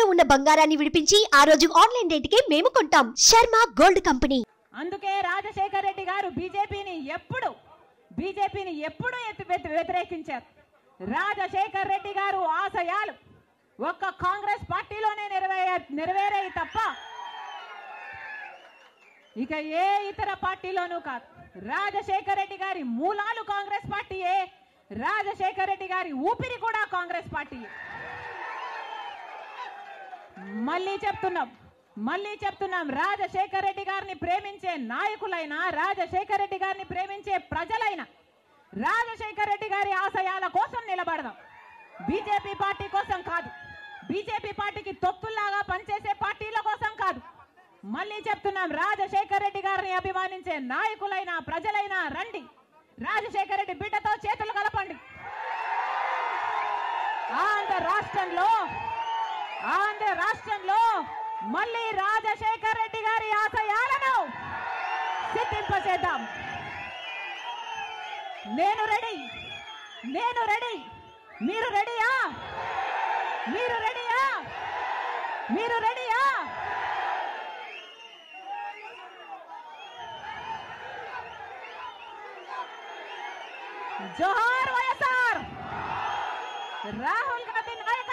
తాకట్టులో ఉన్న బంగారాన్ని విడిపించి ఆ రోజు ఆన్లైన్ రేటుకే మేము కొంటాం. Sharma gold company. అందుకే రాజశేఖర్ రెడ్డి గారు బీజేపీని ఎప్పుడు వ్యతిరేకించారు. రాజశేఖర్ రెడ్డి గారు ఆశయాలు ఒక్క కాంగ్రెస్ పార్టీలోనే నెరవేరాయి తప్ప ఇక ఏ ఇతర పార్టీలోనూ కాదు. రాజశేఖర్ రెడ్డి గారి మూలాలు కాంగ్రెస్ పార్టీయే, రాజశేఖర్ రెడ్డి గారి ఊపిరి కూడా కాంగ్రెస్ పార్టీయే. మళ్ళీ చెప్తున్నాం రాజశేఖర్ రెడ్డి గారిని ప్రేమించే నాయకులైనా, రాజశేఖర్ రెడ్డి గారిని ప్రేమించే ప్రజలైనా రాజశేఖర్ రెడ్డి గారి ఆశయాల కోసం నిలబడదాం. బీజేపీ పార్టీ కోసం కాదు, బీజేపీ పార్టీకి తొత్తుల్లాగా పనిచేసే పార్టీల కోసం కాదు. మళ్ళీ చెప్తున్నాం రాజశేఖర్ రెడ్డి గారిని అభిమానించే నాయకులైనా ప్రజలైనా రండి, రాజశేఖర్ రెడ్డి బిడ్డతో చేతులు కలపండి. ఆంధ్ర రాష్ట్రంలో మళ్ళీ రాజశేఖర్ రెడ్డి గారి ఆశయాలను సిద్ధింపచేద్దాం. నేను రెడీ, మీరు రెడీయా? జోహార్ వైఎస్ఆర్. రాహుల్ గాంధీ నాయకత్వం.